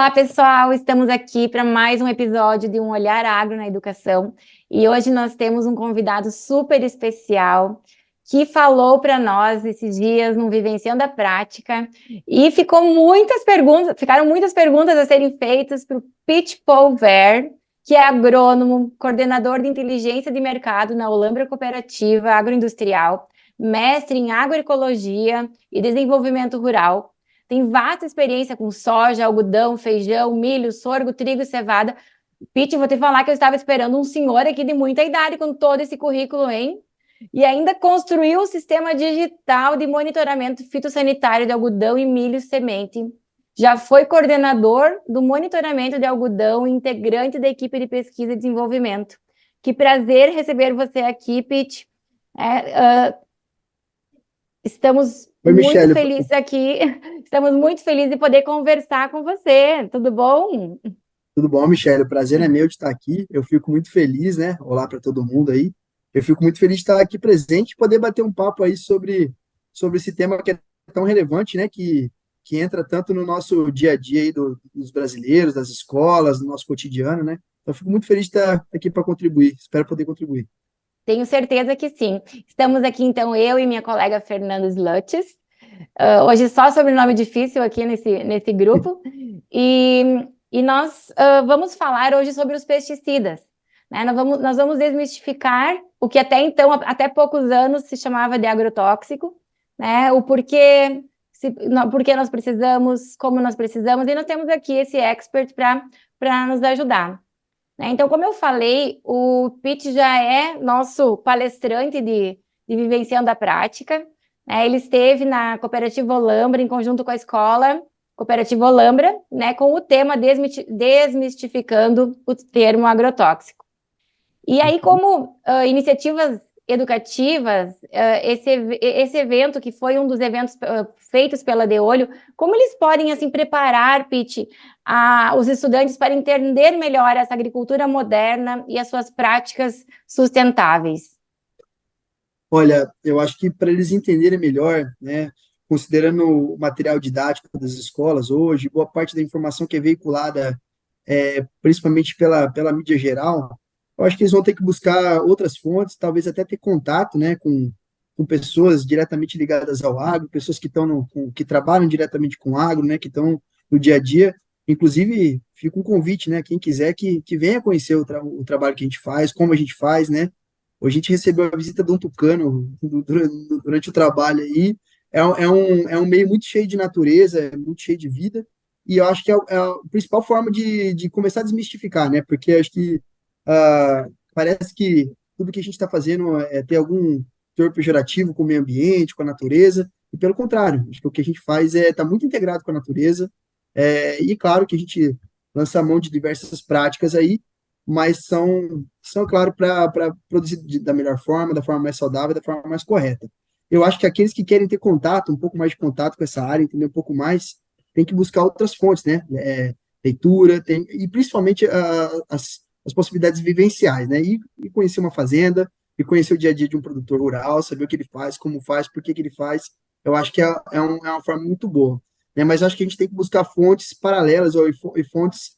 Olá, pessoal! Estamos aqui para mais um episódio de Um Olhar Agro na Educação e hoje nós temos um convidado super especial que falou para nós esses dias no Vivenciando a Prática e ficaram muitas perguntas a serem feitas para o Pete Polver, que é agrônomo, coordenador de inteligência de mercado na Olambra Cooperativa Agroindustrial, mestre em agroecologia e desenvolvimento rural. Tem vasta experiência com soja, algodão, feijão, milho, sorgo, trigo e cevada. Pete, vou te falar que eu estava esperando um senhor aqui de muita idade com todo esse currículo, hein? E ainda construiu o sistema digital de monitoramento fitossanitário de algodão e milho semente. Já foi coordenador do monitoramento de algodão e integrante da equipe de pesquisa e desenvolvimento. Que prazer receber você aqui, Pete. Estamos Oi, muito Michele. felizes aqui, estamos muito felizes de poder conversar com você. Tudo bom? Tudo bom, Michele? O prazer é meu de estar aqui. Eu fico muito feliz, né? Olá para todo mundo aí. Eu fico muito feliz de estar aqui presente e poder bater um papo aí sobre esse tema que é tão relevante, né? Que entra tanto no nosso dia a dia aí dos brasileiros, das escolas, no nosso cotidiano, né? Então, eu fico muito feliz de estar aqui para contribuir. Espero poder contribuir. Tenho certeza que sim. Estamos aqui, então, eu e minha colega Fernanda Slutches. Hoje só sobrenome difícil aqui nesse grupo. E nós vamos falar hoje sobre os pesticidas. Né? Nós vamos desmistificar o que até então, até poucos anos, se chamava de agrotóxico, né? O porquê, porquê nós precisamos, como nós precisamos, e nós temos aqui esse expert para nos ajudar. Né? Então, como eu falei, o Pete já é nosso palestrante de Vivenciando a Prática. Né? Ele esteve na Cooperativa Olambra, em conjunto com a escola Cooperativa Olambra, né, com o tema Desmistificando o termo agrotóxico. E aí, como iniciativas educativas, esse evento, que foi um dos eventos feitos pela De Olho, como eles podem, assim, preparar, Pete, os estudantes para entender melhor essa agricultura moderna e as suas práticas sustentáveis? Olha, eu acho que para eles entenderem melhor, né, considerando o material didático das escolas hoje, boa parte da informação que é veiculada, principalmente pela mídia geral, eu acho que eles vão ter que buscar outras fontes, talvez até ter contato, né, com pessoas diretamente ligadas ao agro, pessoas que estão que trabalham diretamente com o agro, né, que estão no dia a dia. Inclusive, fica um convite, né, quem quiser que venha conhecer o trabalho que a gente faz, como a gente faz, né. Hoje a gente recebeu a visita de um tucano durante o trabalho aí. É um meio muito cheio de natureza, é muito cheio de vida, e eu acho que é a principal forma de começar a desmistificar, né? Porque acho que parece que tudo que a gente está fazendo é ter algum teor pejorativo com o meio ambiente, com a natureza, e pelo contrário, acho que o que a gente faz é estar muito integrado com a natureza, e claro que a gente lança a mão de diversas práticas aí, mas são claro, para produzir da melhor forma, da forma mais saudável, da forma mais correta. Eu acho que aqueles que querem ter contato, um pouco mais de contato com essa área, entender um pouco mais, tem que buscar outras fontes, né? Leitura, e principalmente as possibilidades vivenciais, né? E conhecer uma fazenda, e conhecer o dia a dia de um produtor rural, saber o que ele faz, como faz, por que que ele faz. Eu acho que é uma forma muito boa. Né? Mas acho que a gente tem que buscar fontes paralelas e fontes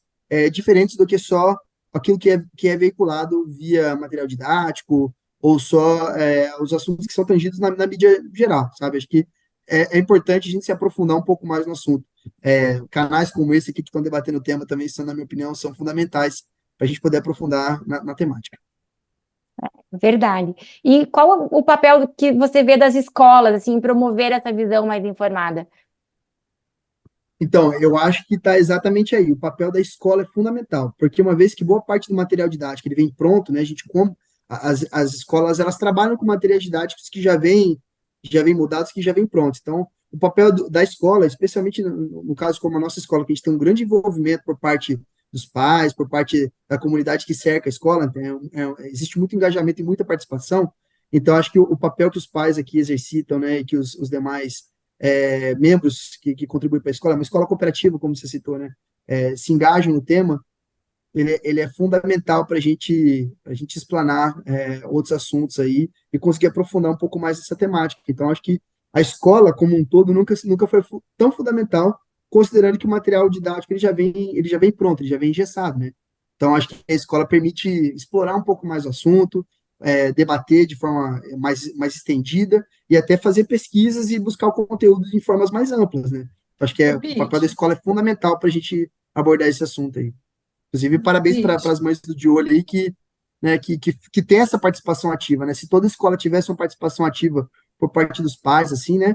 diferentes do que só aquilo que é veiculado via material didático ou só os assuntos que são tangidos na mídia geral, sabe? Acho que é importante a gente se aprofundar um pouco mais no assunto. Canais como esse aqui que estão debatendo o tema também são, na minha opinião, são fundamentais para a gente poder aprofundar na temática. Verdade. E qual o papel que você vê das escolas, assim, em promover essa visão mais informada? Então, eu acho que está exatamente aí. O papel da escola é fundamental, porque uma vez que boa parte do material didático ele vem pronto, né? A gente como as escolas elas trabalham com materiais didáticos que já vêm mudados, que já vêm prontos. Então, o papel da escola, especialmente no caso como a nossa escola, que a gente tem um grande envolvimento por parte dos pais, por parte da comunidade que cerca a escola, então, existe muito engajamento e muita participação. Então, acho que o papel que os pais aqui exercitam, né, e que os demais membros que contribuem para a escola, uma escola cooperativa, como você citou, né, se engajam no tema, ele é fundamental para a gente explanar outros assuntos aí e conseguir aprofundar um pouco mais essa temática. Então, acho que a escola, como um todo, nunca foi tão fundamental considerando que o material didático ele já vem pronto, ele já vem engessado, né? Então, acho que a escola permite explorar um pouco mais o assunto, debater de forma mais estendida e até fazer pesquisas e buscar o conteúdo de formas mais amplas, né? Então, acho que Ô, o papel da Pete, escola é fundamental para a gente abordar esse assunto aí. Inclusive, parabéns para Pete, as mães do de olho aí que tem essa participação ativa, né? Se toda escola tivesse uma participação ativa por parte dos pais, assim, né?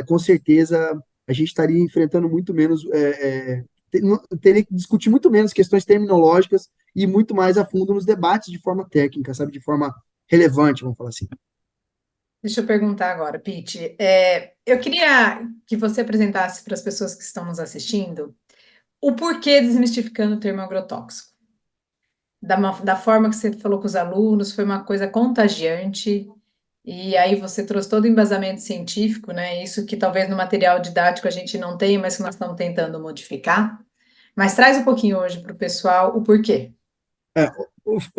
Com certeza a gente estaria enfrentando muito menos, teria que discutir muito menos questões terminológicas e muito mais a fundo nos debates de forma técnica, sabe? De forma relevante, vamos falar assim. deixa eu perguntar agora, Pete. Eu queria que você apresentasse para as pessoas que estão nos assistindo o porquê desmistificando o termo agrotóxico. Da forma que você falou com os alunos, foi uma coisa contagiante, e aí você trouxe todo o embasamento científico, né? Isso que talvez no material didático a gente não tenha, mas que nós estamos tentando modificar. Mas traz um pouquinho hoje para o pessoal o porquê. É,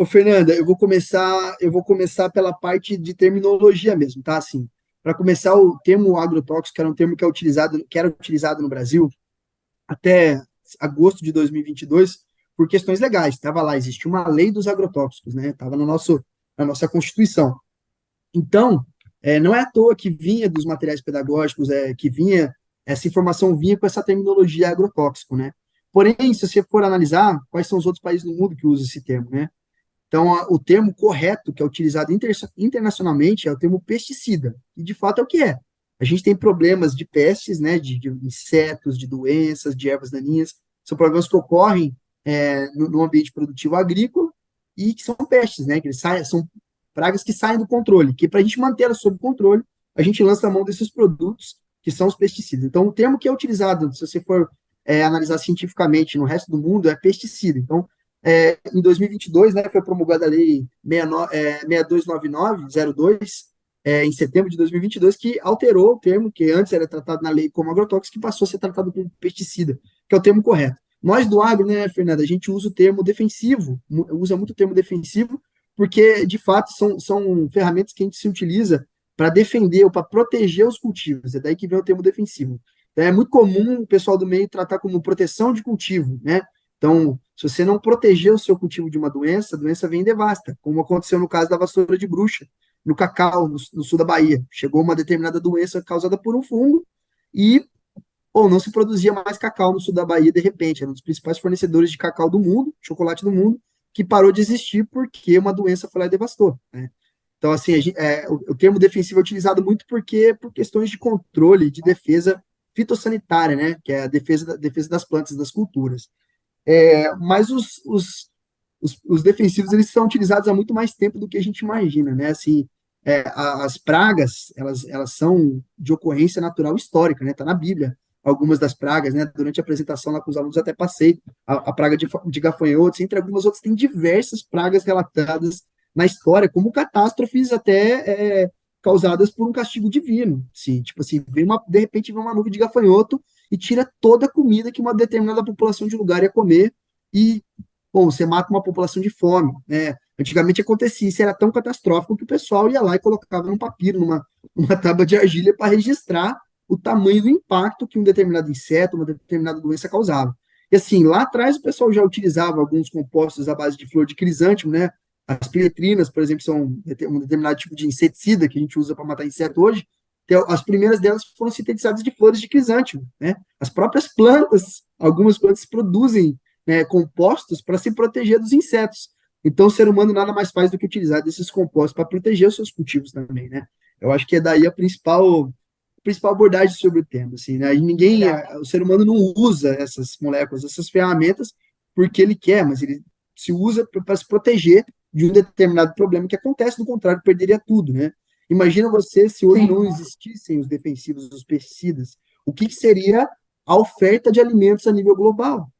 Fernanda, eu vou começar pela parte de terminologia mesmo, tá? Assim, para começar, o termo agrotóxico era um termo que era utilizado no Brasil até agosto de 2022 por questões legais. Estava lá, existia uma lei dos agrotóxicos, né? Estava no na nossa Constituição. Então, não é à toa que vinha dos materiais pedagógicos, essa informação vinha com essa terminologia agrotóxico, né? Porém, se você for analisar, quais são os outros países do mundo que usam esse termo, né? Então, o termo correto, que é utilizado internacionalmente, é o termo pesticida, e de fato é o que é. A gente tem problemas de pestes, né, de insetos, de doenças, de ervas daninhas, são problemas que ocorrem no ambiente produtivo agrícola e que são pestes, né, são pragas que saem do controle, que para a gente manter elas sob controle, a gente lança a mão desses produtos que são os pesticidas. Então, o termo que é utilizado, se você for analisar cientificamente no resto do mundo, é pesticida. Então, em 2022, né, foi promulgada a lei 629902, em setembro de 2022, que alterou o termo que antes era tratado na lei como agrotóxico, que passou a ser tratado como pesticida, que é o termo correto. Nós do agro, né, Fernanda, a gente usa o termo defensivo, usa muito o termo defensivo, porque, de fato, são ferramentas que a gente se utiliza para defender ou para proteger os cultivos, é daí que vem o termo defensivo. Então, é muito comum o pessoal do meio tratar como proteção de cultivo, né? Então, se você não proteger o seu cultivo de uma doença, a doença vem e devasta, como aconteceu no caso da vassoura de bruxa, no cacau, no sul da Bahia. Chegou uma determinada doença causada por um fungo e ou não se produzia mais cacau no sul da Bahia de repente. Era um dos principais fornecedores de cacau do mundo, chocolate do mundo, que parou de existir porque uma doença foi lá e devastou, né? Então, assim, o termo defensivo é utilizado muito por questões de controle, de defesa fitossanitária, né? Que é a defesa das plantas, das culturas. Mas os defensivos eles são utilizados há muito mais tempo do que a gente imagina, né? Assim, as pragas elas são de ocorrência natural histórica, né? Tá na Bíblia algumas das pragas, né? Durante a apresentação lá com os alunos até passei a praga de gafanhotos, entre algumas outras tem diversas pragas relatadas na história como catástrofes até causadas por um castigo divino, sim, tipo assim, de repente vem uma nuvem de gafanhoto e tira toda a comida que uma determinada população de lugar ia comer e, bom, você mata uma população de fome, né? Antigamente acontecia isso, era tão catastrófico que o pessoal ia lá e colocava num papiro, numa tábua de argila para registrar o tamanho do impacto que um determinado inseto, uma determinada doença causava. E assim, lá atrás o pessoal já utilizava alguns compostos à base de flor de crisântemo, né? As piretrinas, por exemplo, são um determinado tipo de inseticida que a gente usa para matar inseto hoje. As primeiras delas foram sintetizadas de flores de crisântemo, né? As próprias plantas, algumas plantas produzem, né, compostos para se proteger dos insetos. Então, o ser humano nada mais faz do que utilizar desses compostos para proteger os seus cultivos também, né? Eu acho que é daí a principal abordagem sobre o tema, assim, né? E Legal. o ser humano não usa essas moléculas, essas ferramentas porque ele quer, mas ele se usa para se proteger de um determinado problema que acontece, do contrário, perderia tudo, né? Imagina você se hoje Sim, não existissem os defensivos, os pesticidas, o que seria a oferta de alimentos a nível global,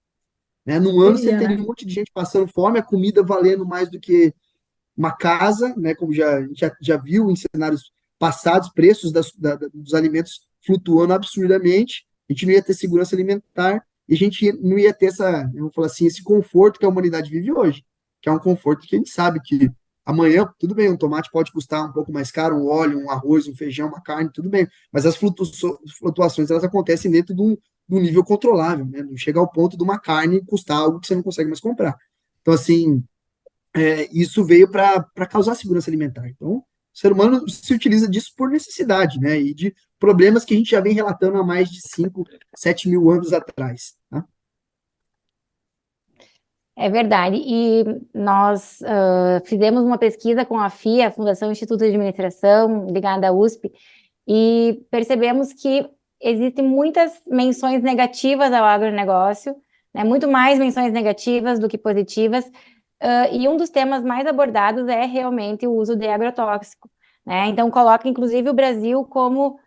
né? Num ano você seria, teria né? um monte de gente passando fome, a comida valendo mais do que uma casa, né? Como já viu em cenários passados, preços dos alimentos flutuando absurdamente, a gente não ia ter segurança alimentar e a gente não ia ter eu vou falar assim, esse conforto que a humanidade vive hoje, que é um conforto que a gente sabe que amanhã, tudo bem, um tomate pode custar um pouco mais caro, um óleo, um arroz, um feijão, uma carne, tudo bem, mas as flutuações elas acontecem dentro num nível controlável, né? Não chega ao ponto de uma carne custar algo que você não consegue mais comprar. Então, assim, isso veio para causar segurança alimentar. Então, o ser humano se utiliza disso por necessidade, né? E de problemas que a gente já vem relatando há mais de 5, 7 mil anos atrás, tá? É verdade. E nós fizemos uma pesquisa com a FIA, a Fundação Instituto de Administração, ligada à USP, e percebemos que existem muitas menções negativas ao agronegócio, né? Muito mais menções negativas do que positivas. E um dos temas mais abordados é realmente o uso de agrotóxico, né? Então, coloca inclusive o Brasil como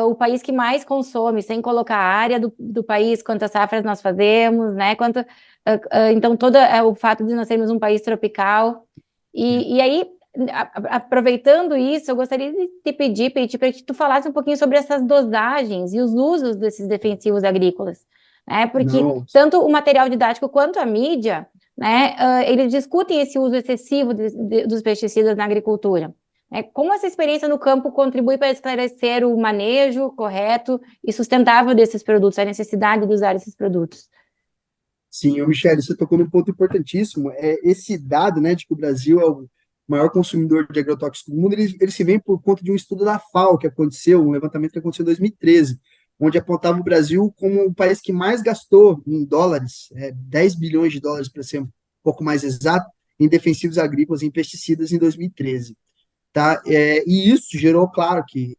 o país que mais consome, sem colocar a área do país, quantas safras nós fazemos, né? Então, todo o fato de nós sermos um país tropical. E aí, aproveitando isso, eu gostaria de te pedir, Pete, para que tu falasse um pouquinho sobre essas dosagens e os usos desses defensivos agrícolas, né? Porque Não, tanto o material didático quanto a mídia, né, eles discutem esse uso excessivo dos pesticidas na agricultura. Como essa experiência no campo contribui para esclarecer o manejo correto e sustentável desses produtos, a necessidade de usar esses produtos? sim, o Michele, você tocou num ponto importantíssimo. Esse dado, né, de que o Brasil é o maior consumidor de agrotóxicos do mundo, ele se vem por conta de um estudo da FAO que aconteceu, um levantamento que aconteceu em 2013, onde apontava o Brasil como o país que mais gastou em dólares, 10 bilhões de dólares, para ser um pouco mais exato, em defensivos agrícolas, em pesticidas em 2013. Tá? E isso gerou, claro, que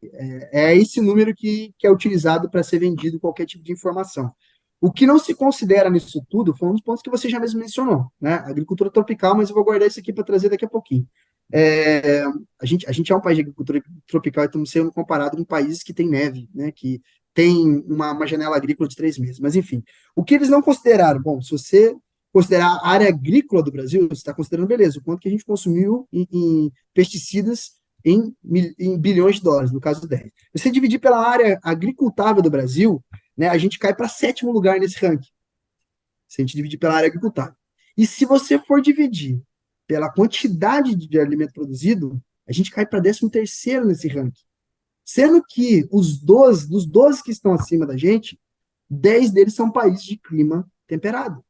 esse número que é utilizado para ser vendido qualquer tipo de informação. O que não se considera nisso tudo foi um dos pontos que você já mesmo mencionou, né? Agricultura tropical, mas eu vou guardar isso aqui para trazer daqui a pouquinho. É, a gente é um país de agricultura tropical e estamos sendo comparados com países que têm neve, né? Que tem uma janela agrícola de 3 meses. Mas, enfim, o que eles não consideraram? Bom, se você considerar a área agrícola do Brasil, você está considerando, beleza, o quanto que a gente consumiu em pesticidas em bilhões de dólares, no caso do 10. Se você dividir pela área agricultável do Brasil, né, a gente cai para 7º lugar nesse ranking, se a gente dividir pela área agricultável. E se você for dividir pela quantidade de alimento produzido, a gente cai para 13º nesse ranking. Sendo que dos 12 que estão acima da gente, 10 deles são países de clima temperado.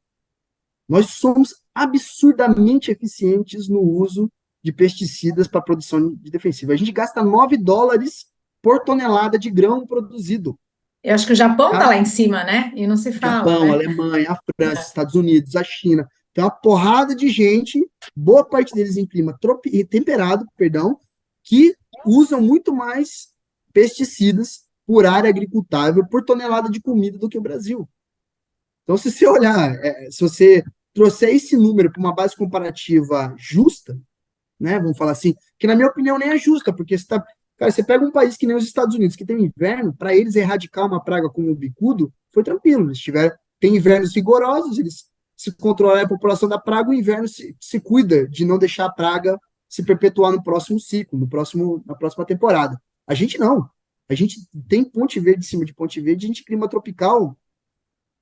Nós somos absurdamente eficientes no uso de pesticidas para produção de defensiva. A gente gasta $9 por tonelada de grão produzido. Eu acho que o Japão tá Tá? lá em cima, né? E não se fala, Japão, né? Alemanha, a França, Estados Unidos, a China. Tem uma porrada de gente, boa parte deles em clima temperado, perdão, que usam muito mais pesticidas por área agricultável, por tonelada de comida do que o Brasil. Então, se você olhar, se você trouxer esse número para uma base comparativa justa, né, vamos falar assim, que na minha opinião nem é justa, porque cara, você pega um país que nem os Estados Unidos, que tem um inverno, para eles erradicar uma praga como o bicudo, foi tranquilo, tem invernos rigorosos, eles se controlam a população da praga, o inverno se cuida de não deixar a praga se perpetuar no próximo ciclo, na próxima temporada. A gente não. A gente tem Ponte Verde em cima de Ponte Verde, a gente clima tropical,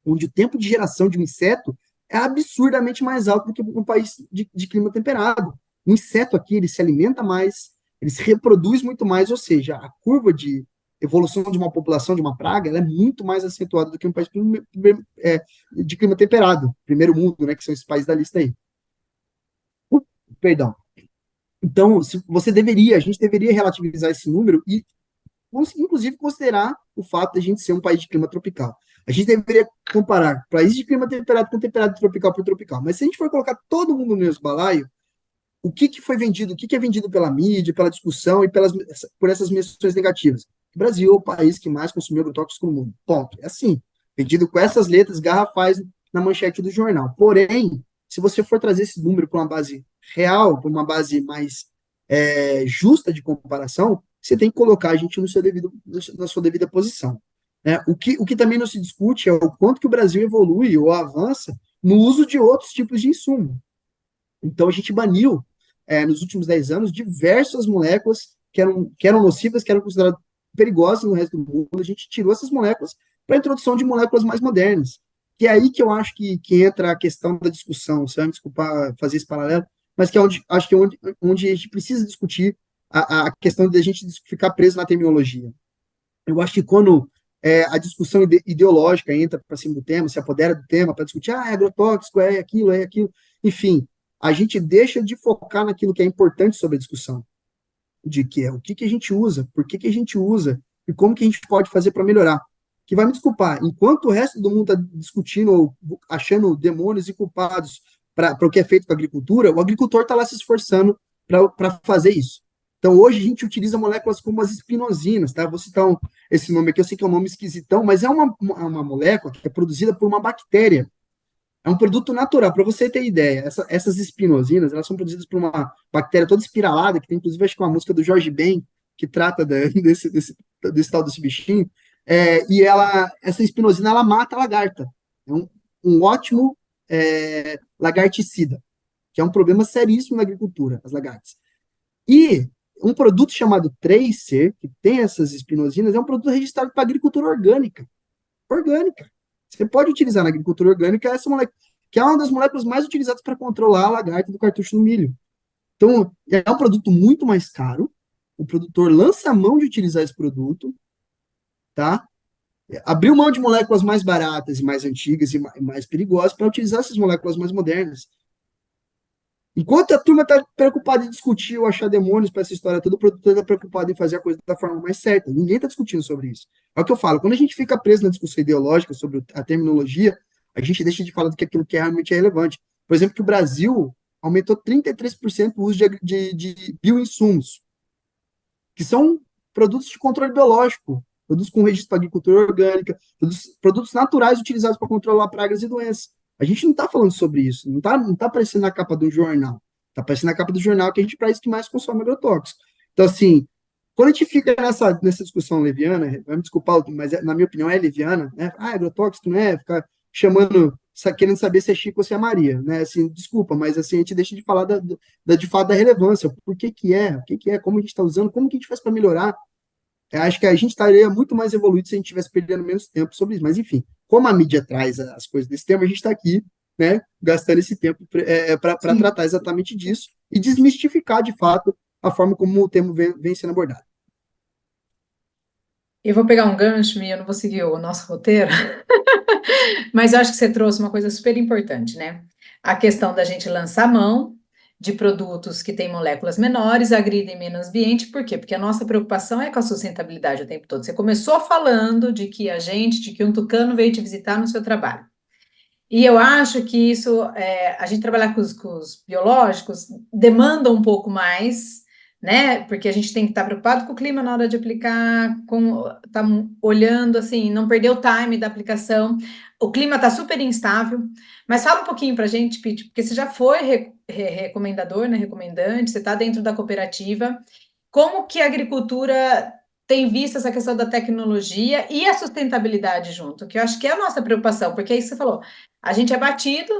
onde o tempo de geração de um inseto é absurdamente mais alto do que um país de clima temperado. O inseto aqui, ele se alimenta mais, ele se reproduz muito mais, ou seja, a curva de evolução de uma população, de uma praga, ela é muito mais acentuada do que um país de clima temperado, primeiro mundo, né, que são esses países da lista aí. Perdão. Então, a gente deveria relativizar esse número e inclusive considerar o fato de a gente ser um país de clima tropical. A gente deveria comparar país de clima temperado com temperado tropical por tropical. Mas se a gente for colocar todo mundo no mesmo balaio, o que foi vendido, o que é vendido pela mídia, pela discussão e por essas menções negativas? O Brasil é o país que mais consumiu agrotóxicos no mundo. Ponto. É assim. Vendido com essas letras garrafais na manchete do jornal. Porém, se você for trazer esse número para uma base real, para uma base mais justa de comparação, você tem que colocar a gente na sua devida posição. O que também não se discute é o quanto que o Brasil evolui ou avança no uso de outros tipos de insumo. Então, a gente baniu, nos últimos 10 anos, diversas moléculas que eram nocivas, que eram consideradas perigosas no resto do mundo. A gente tirou essas moléculas para a introdução de moléculas mais modernas. Que é aí que eu acho que entra a questão da discussão. Você vai me desculpar fazer esse paralelo, mas que é acho que é onde a gente precisa discutir a questão de a gente ficar preso na terminologia. Eu acho que quando a discussão ideológica entra para cima do tema, se apodera do tema para discutir, é agrotóxico, é aquilo, enfim, a gente deixa de focar naquilo que é importante sobre a discussão, de que é o que a gente usa, por que a gente usa, e como que a gente pode fazer para melhorar. Que vai me desculpar, enquanto o resto do mundo está discutindo ou achando demônios e culpados para o que é feito com a agricultura, o agricultor está lá se esforçando para fazer isso. Então, hoje a gente utiliza moléculas como as espinosinas, tá? Vou citar esse nome aqui, eu sei que é um nome esquisitão, mas é uma molécula que é produzida por uma bactéria. É um produto natural, para você ter ideia. Essas espinosinas, elas são produzidas por uma bactéria toda espiralada, que tem inclusive, acho que uma música do Jorge Ben, que trata desse tal desse bichinho, e essa espinosina, ela mata a lagarta. É um ótimo lagarticida, que é um problema seríssimo na agricultura, as lagartas. E um produto chamado 3C, que tem essas espinosinas, é um produto registrado para agricultura orgânica. Orgânica. Você pode utilizar na agricultura orgânica essa molécula, que é uma das moléculas mais utilizadas para controlar a lagarta do cartucho do milho. Então, é um produto muito mais caro, o produtor lança a mão de utilizar esse produto, tá? Abriu mão de moléculas mais baratas e mais antigas e mais perigosas para utilizar essas moléculas mais modernas. Enquanto a turma está preocupada em discutir ou achar demônios para essa história toda, o produtor está preocupado em fazer a coisa da forma mais certa. Ninguém está discutindo sobre isso. É o que eu falo. Quando a gente fica preso na discussão ideológica sobre a terminologia, a gente deixa de falar do que aquilo que realmente é relevante. Por exemplo, que o Brasil aumentou 33% o uso de bioinsumos, que são produtos de controle biológico, produtos com registro para agricultura orgânica, produtos naturais utilizados para controlar pragas e doenças. A gente não está falando sobre isso, não tá aparecendo na capa do jornal. Está aparecendo na capa do jornal que a gente, para isso, que mais consome agrotóxico. Então, assim, quando a gente fica nessa discussão leviana, vai me desculpar, mas na minha opinião é leviana, né? Agrotóxico não é ficar chamando, querendo saber se é Chico ou se é Maria, né? Assim, desculpa, mas assim, a gente deixa de falar de fato da relevância, por que que é, como a gente está usando, como que a gente faz para melhorar. Acho que a gente estaria muito mais evoluído se a gente estivesse perdendo menos tempo sobre isso. Mas, enfim, como a mídia traz as coisas desse tema, a gente está aqui, né, gastando esse tempo para tratar exatamente disso e desmistificar, de fato, a forma como o tema vem sendo abordado. Eu vou pegar um gancho, Mia, eu não vou seguir o nosso roteiro, mas eu acho que você trouxe uma coisa super importante, né? A questão da gente lançar mão de produtos que têm moléculas menores, agridem menos ambiente, por quê? Porque a nossa preocupação é com a sustentabilidade o tempo todo. Você começou falando de que um tucano veio te visitar no seu trabalho. E eu acho que isso, a gente trabalhar com os biológicos demanda um pouco mais, né? Porque a gente tem que estar preocupado com o clima na hora de aplicar, tá olhando assim, não perder o time da aplicação. O clima está super instável, mas fala um pouquinho para a gente, Pete, porque você já foi recomendador, né? Recomendante, você está dentro da cooperativa. Como que a agricultura tem visto essa questão da tecnologia e a sustentabilidade junto? Que eu acho que é a nossa preocupação, porque é isso que você falou. A gente é batido,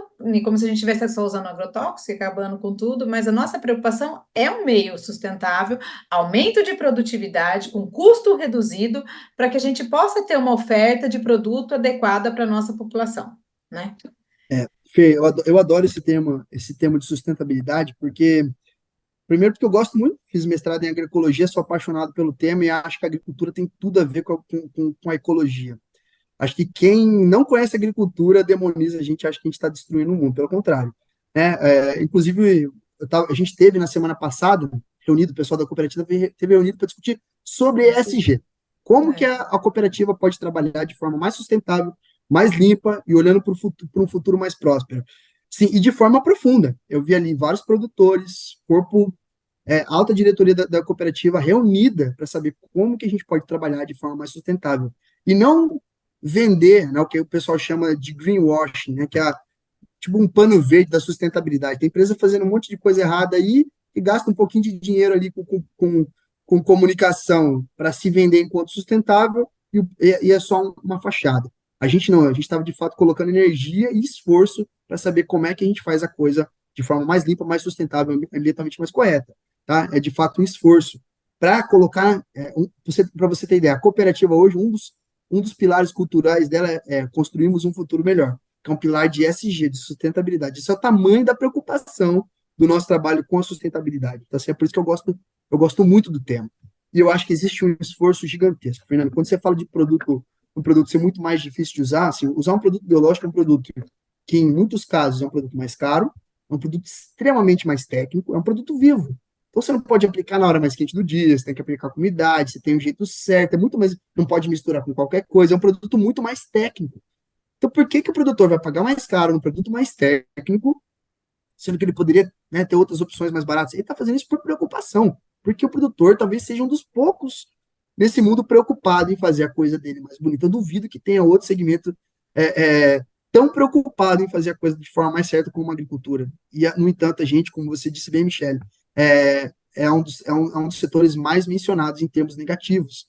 como se a gente estivesse só usando agrotóxico, acabando com tudo, mas a nossa preocupação é um meio sustentável, aumento de produtividade, com custo reduzido, para que a gente possa ter uma oferta de produto adequada para a nossa população, né? Fê, eu adoro esse tema de sustentabilidade, primeiro porque eu gosto muito, fiz mestrado em agroecologia, sou apaixonado pelo tema e acho que a agricultura tem tudo a ver com a ecologia. Acho que quem não conhece agricultura demoniza a gente, acha que a gente está destruindo o mundo, pelo contrário. Né? Inclusive, a gente teve na semana passada, reunido, o pessoal da cooperativa teve reunido para discutir sobre ESG. Como que a cooperativa pode trabalhar de forma mais sustentável, mais limpa e olhando para um futuro mais próspero. Sim, e de forma profunda. Eu vi ali vários produtores, alta diretoria da cooperativa reunida para saber como que a gente pode trabalhar de forma mais sustentável. E não vender, né, o que o pessoal chama de greenwashing, né, que é tipo um pano verde da sustentabilidade. Tem empresa fazendo um monte de coisa errada aí e gasta um pouquinho de dinheiro ali com comunicação para se vender enquanto sustentável e é só uma fachada. A gente não, a gente estava de fato colocando energia e esforço para saber como é que a gente faz a coisa de forma mais limpa, mais sustentável, ambientalmente mais correta. Tá? É de fato um esforço para colocar, para você ter ideia, a cooperativa hoje, um dos pilares culturais dela é construirmos um futuro melhor, que é um pilar de ESG, de sustentabilidade. Isso é o tamanho da preocupação do nosso trabalho com a sustentabilidade. Então, assim, é por isso que eu gosto muito do tema. E eu acho que existe um esforço gigantesco. Fernando, quando você fala de produto o produto ser muito mais difícil de usar, assim, usar um produto biológico é um produto que, em muitos casos, é um produto mais caro, é um produto extremamente mais técnico, é um produto vivo. Então, você não pode aplicar na hora mais quente do dia, você tem que aplicar com umidade, você tem o jeito certo, é muito mais, não pode misturar com qualquer coisa, é um produto muito mais técnico. Então, por que que o produtor vai pagar mais caro no produto mais técnico, sendo que ele poderia, né, ter outras opções mais baratas? Ele está fazendo isso por preocupação, porque o produtor talvez seja um dos poucos nesse mundo preocupado em fazer a coisa dele mais bonita. Eu duvido que tenha outro segmento tão preocupado em fazer a coisa de forma mais certa como a agricultura. E, no entanto, a gente, como você disse bem, Michele, é um dos setores mais mencionados em termos negativos.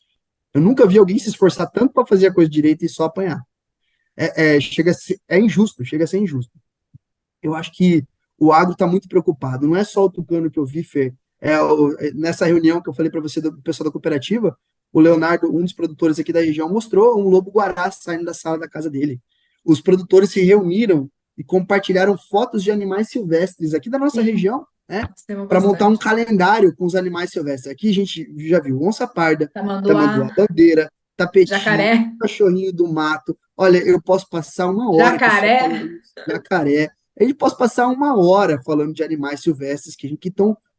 Eu nunca vi alguém se esforçar tanto para fazer a coisa direita e só apanhar. É injusto, chega a ser injusto. Eu acho que o agro está muito preocupado. Não é só o Tucano que eu vi, Fê. Nessa reunião que eu falei para você do pessoal da cooperativa, o Leonardo, um dos produtores aqui da região, mostrou um lobo-guará saindo da sala da casa dele. Os produtores se reuniram e compartilharam fotos de animais silvestres aqui da nossa Sim, região, né? temos Para montar um bastante. calendário com os animais silvestres. Aqui a gente já viu onça parda, tamanduá Tamanduá, bandeira, tapeti, jacaré, cachorrinho do mato. Olha, eu posso passar uma hora aqui só jacaré. falando isso. Jacaré. A gente pode passar uma hora falando de animais silvestres que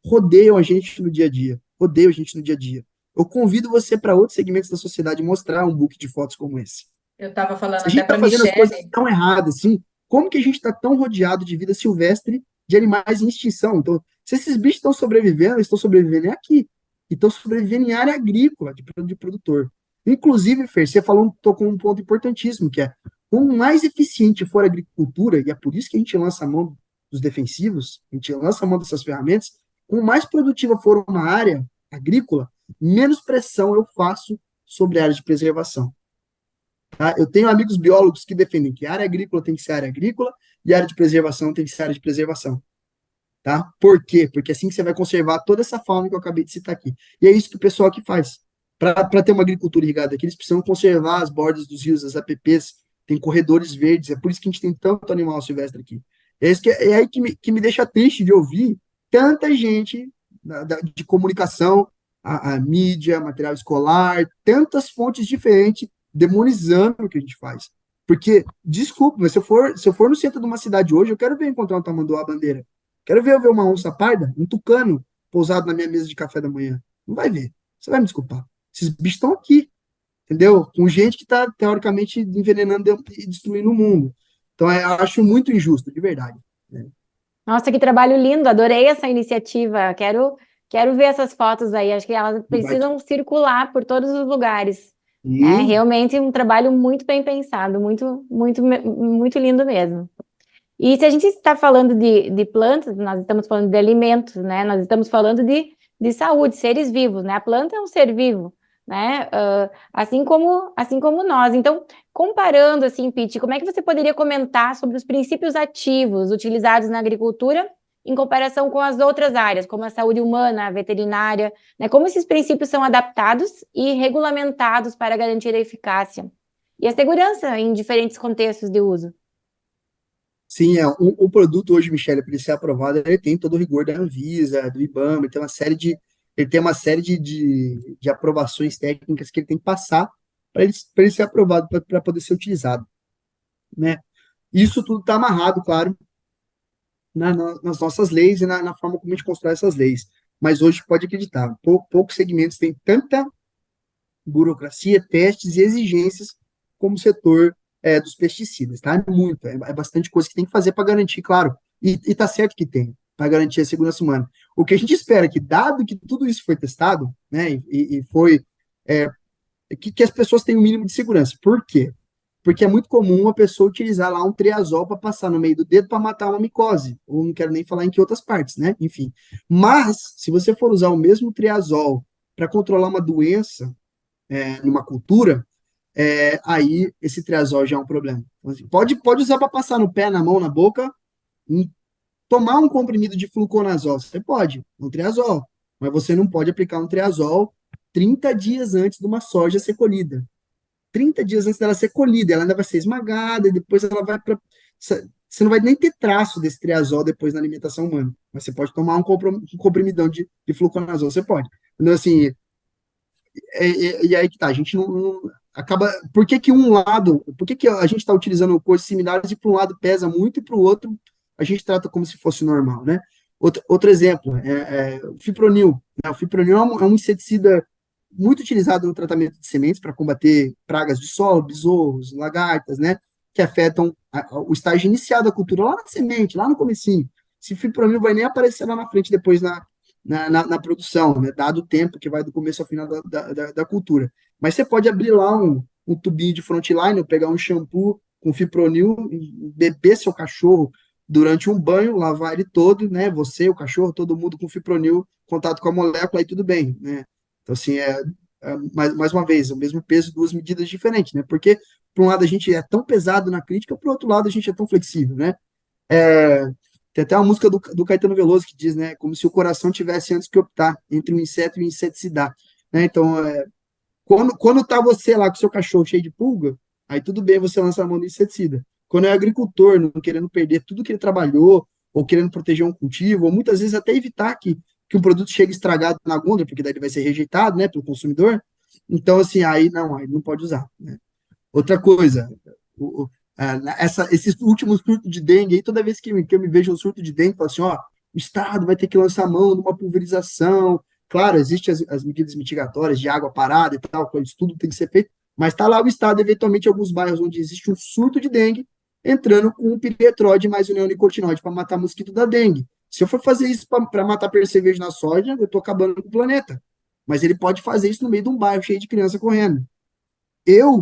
rodeiam a gente no dia a dia. Rodeiam a gente no dia a dia. Eu convido você para outros segmentos da sociedade mostrar um book de fotos como esse. Eu estava falando Se a até gente está para fazendo as coisas Michele. tão erradas, assim, como que a gente está tão rodeado de vida silvestre de animais em extinção? Então, se esses bichos estão sobrevivendo, eles estão sobrevivendo aqui. E estão sobrevivendo em área agrícola, de produtor. Inclusive, Fer, você tocou um ponto importantíssimo, que é, quanto mais eficiente for a agricultura, e é por isso que a gente lança a mão dos defensivos, a gente lança a mão dessas ferramentas, quanto mais produtiva for uma área agrícola, menos pressão eu faço sobre a área de preservação. Tá? Eu tenho amigos biólogos que defendem que a área agrícola tem que ser área agrícola e a área de preservação tem que ser área de preservação. Tá? Por quê? Porque assim que você vai conservar toda essa fauna que eu acabei de citar aqui. E é isso que o pessoal aqui faz. Para ter uma agricultura irrigada aqui, eles precisam conservar as bordas dos rios, as APPs, tem corredores verdes, é por isso que a gente tem tanto animal silvestre aqui. É aí que me deixa triste de ouvir tanta gente de comunicação, a mídia, material escolar, tantas fontes diferentes demonizando o que a gente faz. Porque, desculpa, mas se eu for no centro de uma cidade hoje, eu quero ver encontrar um tamanduá bandeira. Quero ver eu ver uma onça parda, um tucano, pousado na minha mesa de café da manhã. Não vai ver. Você vai me desculpar. Esses bichos estão aqui, entendeu? Com gente que está, teoricamente, envenenando e destruindo o mundo. Então, eu acho muito injusto, de verdade. Né? Nossa, que trabalho lindo, adorei essa iniciativa. Quero ver essas fotos aí. Acho que elas Vai, precisam circular por todos os lugares. É sim, realmente um trabalho muito bem pensado, muito lindo mesmo. E se a gente está falando de plantas, nós estamos falando de alimentos, né? Nós estamos falando de saúde, seres vivos, né? A planta é um ser vivo, né? Assim como nós. Então, comparando assim, Pete, como é que você poderia comentar sobre os princípios ativos utilizados na agricultura em comparação com as outras áreas, como a saúde humana, a veterinária, né? Como esses princípios são adaptados e regulamentados para garantir a eficácia e a segurança em diferentes contextos de uso? sim, o produto hoje, Michele, para ele ser aprovado, ele tem todo o rigor da Anvisa, do IBAMA, ele tem uma série de aprovações técnicas que ele tem que passar para ele ser aprovado, para poder ser utilizado, né? Isso tudo está amarrado, claro, nas nossas leis e na forma como a gente constrói essas leis. Mas hoje, pode acreditar, poucos segmentos têm tanta burocracia, testes e exigências como o setor dos pesticidas, tá? Muito, é bastante coisa que tem que fazer para garantir, claro, e tá certo que tem, para garantir a segurança humana. O que a gente espera é que, dado que tudo isso foi testado, né, e foi, é, que as pessoas tenham o mínimo de segurança. Por quê? Porque é muito comum uma pessoa utilizar lá um triazol para passar no meio do dedo para matar uma micose, ou não quero nem falar em que outras partes, né? Enfim. Mas, se você for usar o mesmo triazol para controlar uma doença numa cultura, aí esse triazol já é um problema. Então, assim, pode usar para passar no pé, na mão, na boca, tomar um comprimido de fluconazol, você pode, um triazol, mas você não pode aplicar um triazol 30 dias antes de uma soja ser colhida. 30 dias antes dela ser colhida, ela ainda vai ser esmagada, e depois ela vai para. Você não vai nem ter traço desse triazol depois na alimentação humana, mas você pode tomar um comprimidão de fluconazol, você pode. Então, assim, e aí que tá, a gente Por que que um lado, por que que a gente está utilizando coisas similares e para um lado pesa muito e para o outro a gente trata como se fosse normal, né? Outro exemplo o fipronil. Né? O fipronil é um inseticida muito utilizado no tratamento de sementes para combater pragas de solo, besouros, lagartas, né? Que afetam o estágio inicial da cultura, lá na semente, lá no comecinho. Esse fipronil vai nem aparecer lá na frente depois na produção, né? Dado o tempo que vai do começo ao final da cultura. Mas você pode abrir lá um tubinho de frontline, ou pegar um shampoo com fipronil, beber seu cachorro durante um banho, lavar ele todo, né? Você, o cachorro, todo mundo com fipronil, contato com a molécula e tudo bem, né? Então, assim, mais uma vez, o mesmo peso, duas medidas diferentes, né? Porque, por um lado, a gente é tão pesado na crítica, por outro lado, a gente é tão flexível, né? É, tem até uma música do Caetano Veloso que diz, né? Como se o coração tivesse antes que optar entre um inseto e um inseticida, né? Então, quando tá você lá com seu cachorro cheio de pulga, aí tudo bem você lançar a mão do inseticida. Quando é agricultor, não querendo perder tudo que ele trabalhou, ou querendo proteger um cultivo, ou muitas vezes até evitar que um produto chegue estragado na gôndola, porque daí ele vai ser rejeitado, né, pelo consumidor. Então, assim, aí não pode usar, né? Outra coisa, esses últimos surtos de dengue, aí toda vez que eu me vejo um surto de dengue, eu falo assim, ó, o Estado vai ter que lançar mão de uma pulverização. Claro, existem as medidas mitigatórias de água parada e tal, isso tudo tem que ser feito, mas está lá o Estado, eventualmente, em alguns bairros onde existe um surto de dengue, entrando com um piretroide mais o neonicotinoide para matar mosquito da dengue. Se eu for fazer isso para matar percevejo na soja, eu estou acabando com o planeta. Mas ele pode fazer isso no meio de um bairro cheio de criança correndo.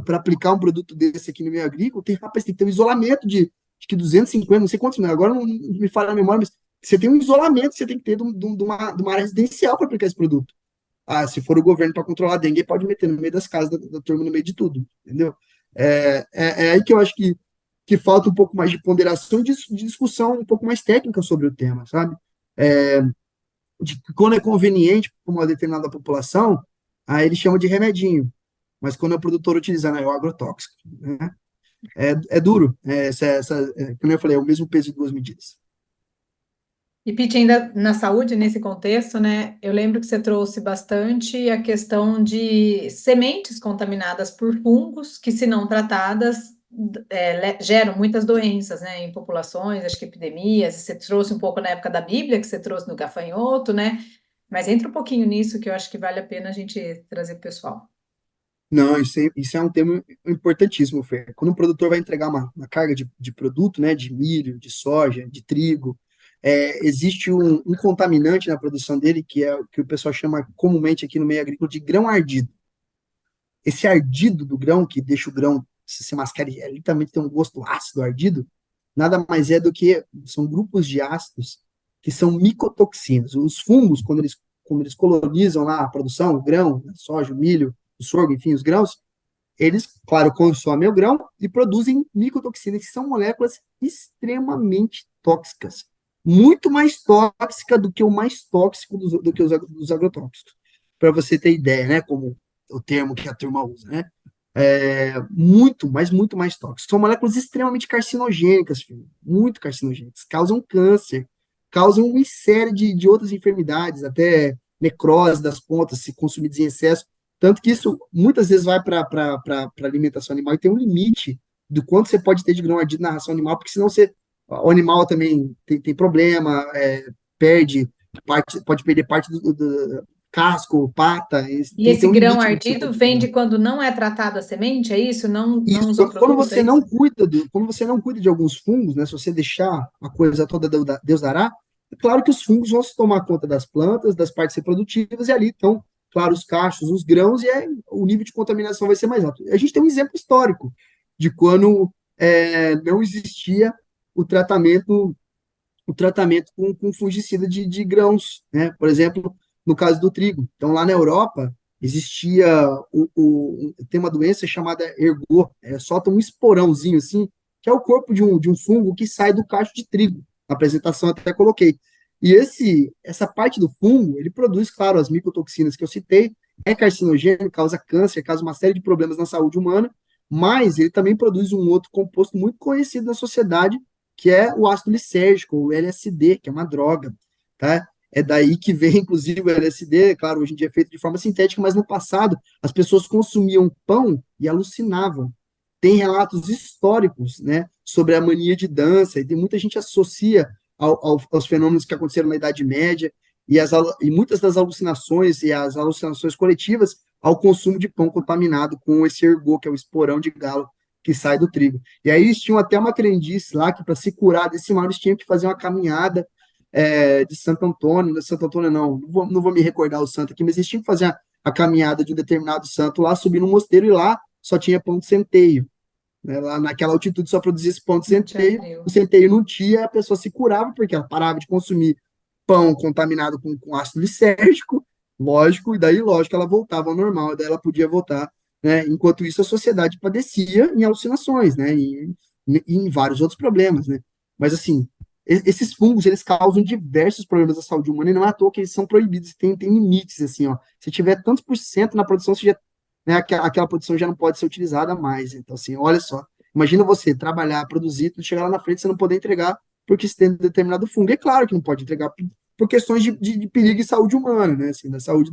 Para aplicar um produto desse aqui no meio agrícola, rapaz, tem que ter um isolamento de que 250, não sei quantos, agora não me falha a memória, mas você tem um isolamento que você tem que ter de uma área residencial para aplicar esse produto. Ah, se for o governo para controlar a dengue, pode meter no meio das casas da turma, no meio de tudo, entendeu? É aí que eu acho que falta um pouco mais de ponderação e de discussão um pouco mais técnica sobre o tema, sabe? De que quando é conveniente para uma determinada população, aí eles chamam de remedinho. Mas quando é o produtor utilizando, é o agrotóxico. Né? É duro. Como eu falei, é o mesmo peso de duas medidas. E, Pete, ainda na saúde, nesse contexto, né? Eu lembro que você trouxe bastante a questão de sementes contaminadas por fungos, que, se não tratadas, geram muitas doenças, né? Em populações, acho que epidemias. Você trouxe um pouco na época da Bíblia, que você trouxe no gafanhoto, né? Mas entra um pouquinho nisso que eu acho que vale a pena a gente trazer para o pessoal. Não, isso é um tema importantíssimo, Fer. Quando o produtor vai entregar uma carga de produto, né, de milho, de soja, de trigo, existe um contaminante na produção dele, que é o que o pessoal chama comumente aqui no meio agrícola de grão ardido. Esse ardido do grão, que deixa o grão se mascar, ele também tem um gosto ácido ardido, nada mais é do que são grupos de ácidos que são micotoxinas. Os fungos, quando eles colonizam lá a produção, o grão, a soja, o milho, o sorgo, enfim, os grãos, eles, claro, consomem o grão e produzem micotoxinas, que são moléculas extremamente tóxicas. Muito mais tóxica do que o mais tóxico do que os agrotóxicos. Para você ter ideia, né, como o termo que a turma usa, né? Muito, mas muito mais tóxicos. São moléculas extremamente carcinogênicas, filho, muito carcinogênicas. Causam câncer, causam uma série de outras enfermidades, até necrose das pontas, se consumidas em excesso. Tanto que isso muitas vezes vai para a alimentação animal e tem um limite do quanto você pode ter de grão ardido na ração animal, porque senão o animal também tem problema, perde pode perder parte do casco, pata, E tem que ter esse um grão limite do que você ardido pode vem pegar. de quando não é tratada a semente, é isso? Não Isso, usa o quando produto, é você isso? não cuida quando você não cuida de alguns fungos, né, se você deixar a coisa toda Deus dará, é claro que os fungos vão se tomar conta das plantas, das partes reprodutivas, e ali estão, claro, os cachos, os grãos, e o nível de contaminação vai ser mais alto. A gente tem um exemplo histórico de quando não existia o tratamento com fungicida de grãos, né? Por exemplo, no caso do trigo. Então, lá na Europa, existia tem uma doença chamada ergot, solta um esporãozinho assim, que é o corpo de um fungo que sai do cacho de trigo. Na apresentação até coloquei. E essa parte do fungo, ele produz, claro, as micotoxinas que eu citei, é carcinogênico, causa câncer, causa uma série de problemas na saúde humana, mas ele também produz um outro composto muito conhecido na sociedade, que é o ácido lisérgico, o LSD, que é uma droga, tá? É daí que vem, inclusive, o LSD. Claro, hoje em dia é feito de forma sintética, mas no passado as pessoas consumiam pão e alucinavam. Tem relatos históricos, né, sobre a mania de dança, e tem muita gente associa aos fenômenos que aconteceram na Idade Média e muitas das alucinações e as alucinações coletivas ao consumo de pão contaminado com esse ergot, que é o esporão de galo que sai do trigo. E aí eles tinham até uma crendice lá que para se curar desse mal eles tinham que fazer uma caminhada de Santo Antônio, de Santo Antônio não vou me recordar o santo aqui, mas eles tinham que fazer a caminhada de um determinado santo lá, subir no mosteiro e lá só tinha pão de centeio, né? Lá naquela altitude só produzia esse pão de Não tinha centeio, frio. o centeio não tinha, a pessoa se curava porque ela parava de consumir pão contaminado com ácido lisérgico, lógico, e daí, lógico, ela voltava ao normal, daí ela podia voltar, né? Enquanto isso, a sociedade padecia em alucinações, né? E em vários outros problemas, né? Mas, assim, esses fungos, eles causam diversos problemas à saúde humana, e não é à toa que eles são proibidos, tem limites, assim, ó. Se tiver tantos por cento na produção, você já, né, aquela produção já não pode ser utilizada mais. Então, assim, olha só, imagina você trabalhar, produzir, tudo chegar lá na frente, você não poder entregar porque você tem determinado fungo. É claro que não pode entregar por questões de perigo e saúde humana, né, assim, da saúde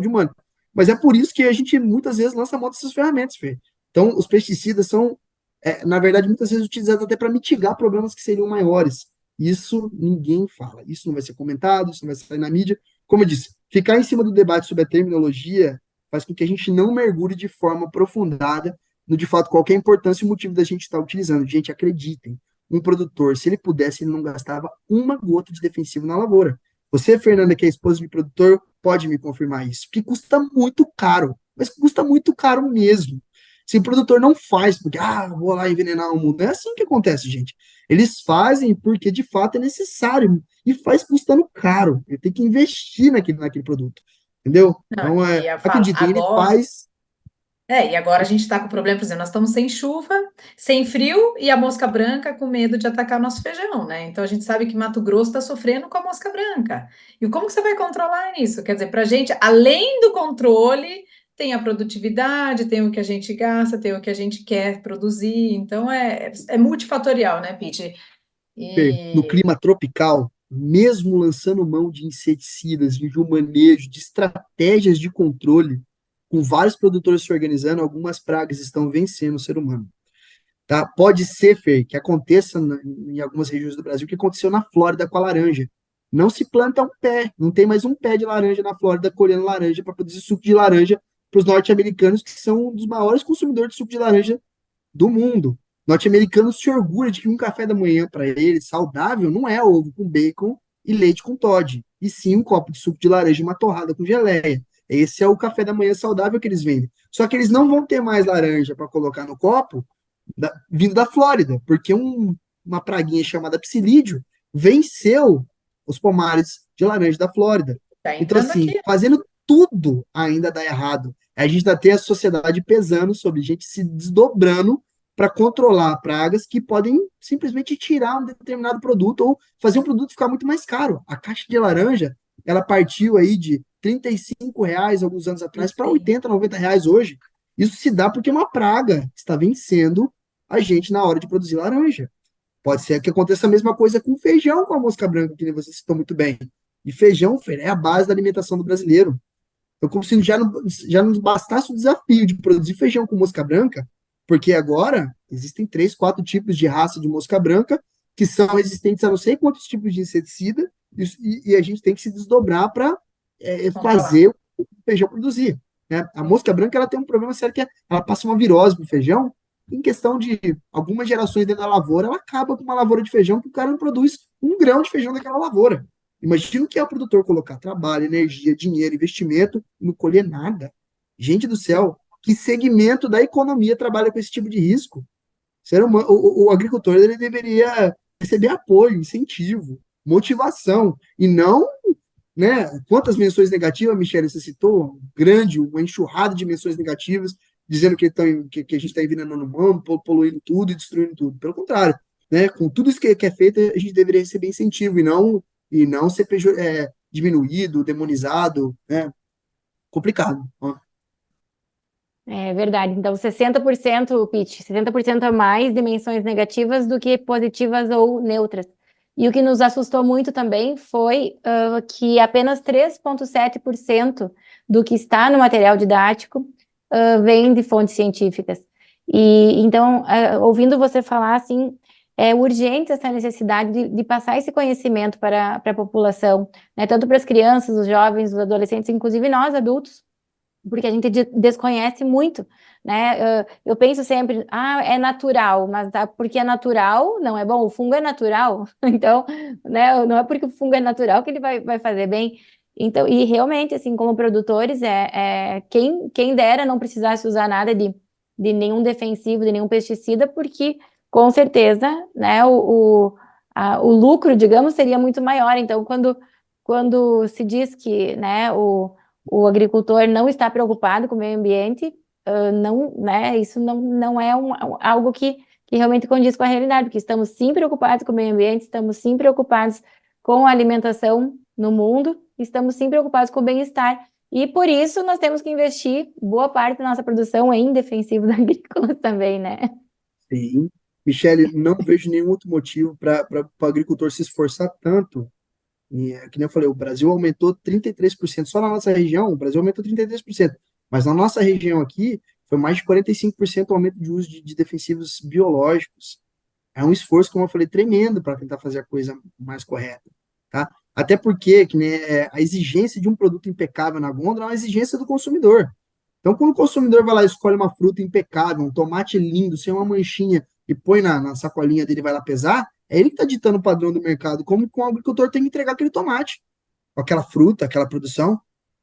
humana. Mas é por isso que a gente muitas vezes lança mão dessas ferramentas, Fê. Então, os pesticidas são na verdade, muitas vezes utilizados até para mitigar problemas que seriam maiores. Isso ninguém fala. Isso não vai ser comentado, isso não vai sair na mídia. Como eu disse, ficar em cima do debate sobre a terminologia faz com que a gente não mergulhe de forma aprofundada no, de fato, qual é a importância e o motivo da gente estar utilizando. Gente, acreditem, um produtor, se ele pudesse, ele não gastava uma gota de defensivo na lavoura. Você, Fernanda, que é esposa de produtor, pode me confirmar isso, que custa muito caro, mas custa muito caro mesmo. Se o produtor não faz, porque, vou lá envenenar o mundo. Não é assim que acontece, gente. Eles fazem porque, de fato, é necessário. E faz custando caro. Ele tem que investir naquele produto. Entendeu? Não, Então, e eu falo, acreditem, ele agora. faz. E agora a gente está com o problema, por exemplo, nós estamos sem chuva, sem frio e a mosca branca com medo de atacar o nosso feijão, né? Então a gente sabe que Mato Grosso está sofrendo com a mosca branca. E como que você vai controlar isso? Quer dizer, para a gente, além do controle, tem a produtividade, tem o que a gente gasta, tem o que a gente quer produzir. Então é multifatorial, né, Pete? No E clima tropical, mesmo lançando mão de inseticidas, de um manejo, de estratégias de controle, com vários produtores se organizando, algumas pragas estão vencendo o ser humano. Tá? Pode ser, Fer, que aconteça em algumas regiões do Brasil, o que aconteceu na Flórida com a laranja. Não se planta um pé, não tem mais um pé de laranja na Flórida colhendo laranja para produzir suco de laranja para os norte-americanos, que são um dos maiores consumidores de suco de laranja do mundo. Norte-americanos se orgulham de que um café da manhã para eles saudável não é ovo com bacon e leite com Toddy, e sim um copo de suco de laranja e uma torrada com geleia. Esse é o café da manhã saudável que eles vendem. Só que eles não vão ter mais laranja para colocar no copo vindo da Flórida, porque uma praguinha chamada psilídeo venceu os pomares de laranja da Flórida. tá Então, entrando assim, aqui. fazendo tudo ainda dá errado. A gente ainda tem a sociedade pesando sobre gente se desdobrando para controlar pragas que podem simplesmente tirar um determinado produto ou fazer um produto ficar muito mais caro. A caixa de laranja, ela partiu aí de R$ 35 alguns anos atrás para Sim. R$ 80, R$ 90 hoje. Isso se dá porque uma praga está vencendo a gente na hora de produzir laranja. Pode ser que aconteça a mesma coisa com feijão, com a mosca branca, que você citou muito bem. E feijão, Fer, é a base da alimentação do brasileiro. Então, como se já não bastasse o desafio de produzir feijão com mosca branca, porque agora existem 3, 4 tipos de raça de mosca branca que são resistentes a não sei quantos tipos de inseticida, e a gente tem que se desdobrar para Controlar. fazer o feijão produzir. Né? A Sim. mosca branca ela tem um problema sério que ela passa uma virose pro feijão. Em questão de algumas gerações dentro da lavoura, ela acaba com uma lavoura de feijão que o cara não produz um grão de feijão daquela lavoura. Imagina o que é o produtor colocar trabalho, energia, dinheiro, investimento e não colher nada. Gente do céu, que segmento da economia trabalha com esse tipo de risco? Ser humano, o agricultor ele deveria receber apoio, incentivo, motivação, e não, né? Quantas menções negativas, Michele, você citou? Grande, uma enxurrada de menções negativas, dizendo que a gente está envenenando o mundo, poluindo tudo e destruindo tudo. Pelo contrário, né? Com tudo isso que é feito, a gente deveria receber incentivo e não ser diminuído, demonizado, né? Complicado. Ó. É verdade. Então, 60%, Pitch, 60% a mais dimensões negativas do que positivas ou neutras. E o que nos assustou muito também foi que apenas 3,7% do que está no material didático vem de fontes científicas. E então, ouvindo você falar assim, é urgente essa necessidade de passar esse conhecimento para a população, né? Tanto para as crianças, os jovens, os adolescentes, inclusive nós adultos, porque a gente desconhece muito, né? Eu penso sempre, é natural, mas porque é natural, não é bom, o fungo é natural, então, né, não é porque o fungo é natural que ele vai fazer bem. Então, e realmente, assim, como produtores, quem dera não precisasse usar nada de nenhum defensivo, de nenhum pesticida, porque, com certeza, né, o lucro, digamos, seria muito maior. Então, quando se diz que, né, o agricultor não está preocupado com o meio ambiente, não, né, isso não é algo que realmente condiz com a realidade, porque estamos sim preocupados com o meio ambiente, estamos sim preocupados com a alimentação no mundo, estamos sim preocupados com o bem-estar. E por isso nós temos que investir boa parte da nossa produção em defensivos agrícolas também, né? Sim. Michele, não vejo nenhum outro motivo para o agricultor se esforçar tanto. E, que nem eu falei, o Brasil aumentou 33%. Só na nossa região, o Brasil aumentou 33%. Mas na nossa região aqui, foi mais de 45% o aumento de uso de defensivos biológicos. É um esforço, como eu falei, tremendo para tentar fazer a coisa mais correta, tá? Até porque que, né, a exigência de um produto impecável na gôndola é uma exigência do consumidor. Então, quando o consumidor vai lá e escolhe uma fruta impecável, um tomate lindo, sem uma manchinha, e põe na sacolinha dele e vai lá pesar, é ele que está ditando o padrão do mercado, como o agricultor tem que entregar aquele tomate, aquela fruta, aquela produção.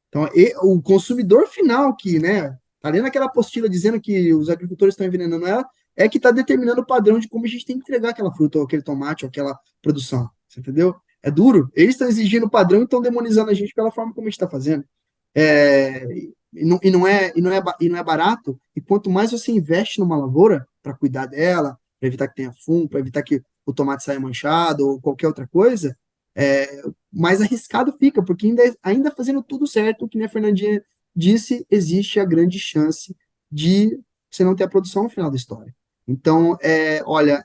Então, o consumidor final que, né, tá lendo aquela apostila dizendo que os agricultores estão envenenando ela, é que está determinando o padrão de como a gente tem que entregar aquela fruta, ou aquele tomate, ou aquela produção. Você entendeu? É duro. Eles estão exigindo o padrão e estão demonizando a gente pela forma como a gente está fazendo. É, e não é barato. E quanto mais você investe numa lavoura para cuidar dela, para evitar que tenha fungo, para evitar que o tomate saia manchado ou qualquer outra coisa, mais arriscado fica, porque ainda fazendo tudo certo, o que a Fernandinha disse, existe a grande chance de você não ter a produção no final da história. Então, olha,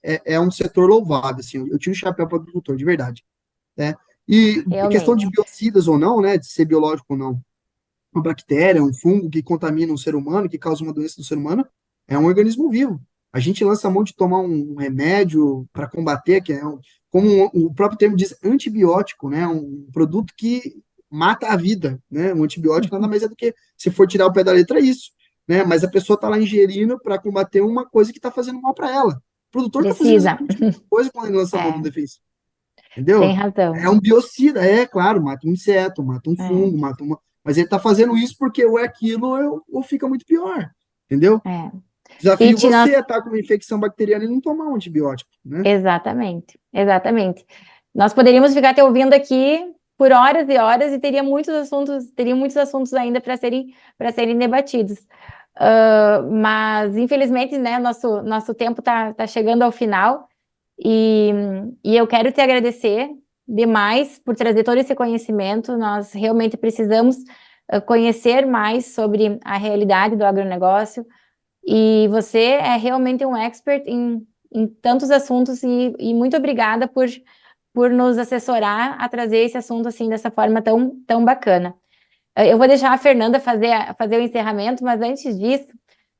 é um setor louvável, assim, eu tiro o chapéu para o agricultor, de verdade, né? E questão de Realmente. biocidas ou não, né, de ser biológico ou não, uma bactéria, um fungo que contamina um ser humano, que causa uma doença no ser humano, é um organismo vivo. A gente lança a mão de tomar um remédio para combater, que como o próprio termo diz, antibiótico, né? Um produto que mata a vida, né? Um antibiótico nada mais é do que, se for tirar o pé da letra, é isso, né? Mas a pessoa está lá ingerindo para combater uma coisa que está fazendo mal para ela. O produtor está fazendo Precisa. exatamente a mesma coisa quando ele lança a mão do É, defensivo, tem entendeu? É razão. um biocida, claro, mata um inseto, mata um É, fungo, mata uma. Mas ele tá fazendo isso porque ou é aquilo ou fica muito pior, entendeu? é. Desafio Pete, você a estar com uma infecção bacteriana e não tomar um antibiótico, né? exatamente, exatamente. Nós poderíamos ficar te ouvindo aqui por horas e horas e teria muitos assuntos ainda para serem debatidos. Mas infelizmente, né, nosso tempo está chegando ao final e, e eu quero te agradecer demais por trazer todo esse conhecimento. Nós realmente precisamos conhecer mais sobre a realidade do agronegócio. E você é realmente um expert em tantos assuntos e muito obrigada por nos assessorar a trazer esse assunto assim dessa forma tão bacana. Eu vou deixar a Fernanda fazer o encerramento, mas antes disso,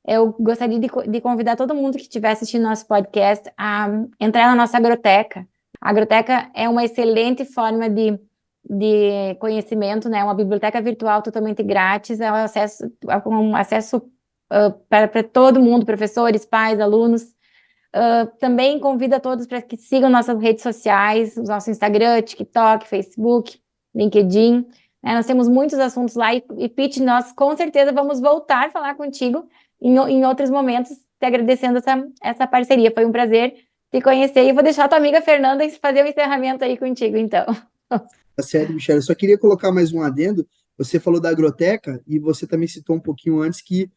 eu gostaria de convidar todo mundo que estiver assistindo nosso podcast a entrar na nossa agroteca. A agroteca é uma excelente forma de conhecimento, né? Uma biblioteca virtual totalmente grátis, com acesso para todo mundo, professores, pais, alunos. Também convido a todos para que sigam nossas redes sociais, o nosso Instagram, TikTok, Facebook, LinkedIn. Né? Nós temos muitos assuntos lá e Pete, nós com certeza vamos voltar a falar contigo em outros momentos, te agradecendo essa parceria. Foi um prazer te conhecer e vou deixar a tua amiga Fernanda fazer o encerramento aí contigo, então. Tá certo, Michel. Eu só queria colocar mais um adendo. Você falou da agroteca e você também citou um pouquinho antes que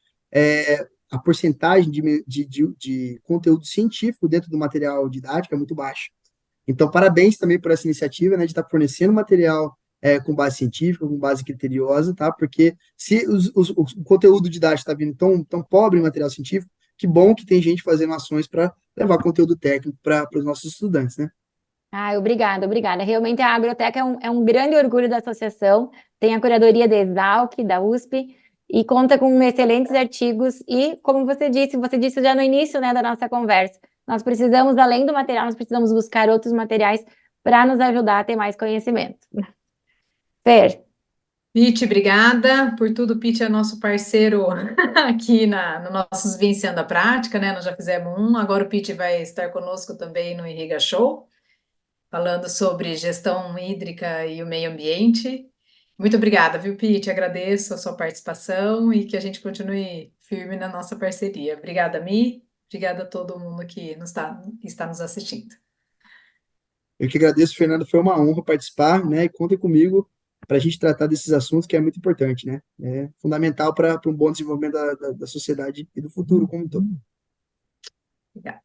a porcentagem de conteúdo científico dentro do material didático é muito baixa. Então, parabéns também por essa iniciativa, né, de estar fornecendo material com base científica, com base criteriosa, tá? Porque se o conteúdo didático está vindo tão pobre em material científico, que bom que tem gente fazendo ações para levar conteúdo técnico para os nossos estudantes, né? Ah, obrigada, obrigada. Realmente a Agroteca é um grande orgulho da associação, tem a curadoria da Exalc, da USP, e conta com excelentes artigos, e como você disse já no início, né, da nossa conversa, nós precisamos, além do material, nós precisamos buscar outros materiais para nos ajudar a ter mais conhecimento. Fer, Pete, obrigada por tudo. Pete é nosso parceiro aqui no nossos Vivenciando a Prática, né? Nós já fizemos um, agora o Pete vai estar conosco também no Irriga Show, falando sobre gestão hídrica e o meio ambiente. Muito obrigada, viu, Pete? Agradeço a sua participação e que a gente continue firme na nossa parceria. Obrigada, Mi. Obrigada a todo mundo que está nos assistindo. Eu que agradeço, Fernando, foi uma honra participar, né? E contem comigo para a gente tratar desses assuntos que é muito importante, né? É fundamental para um bom desenvolvimento da sociedade e do futuro como um todo. Obrigada.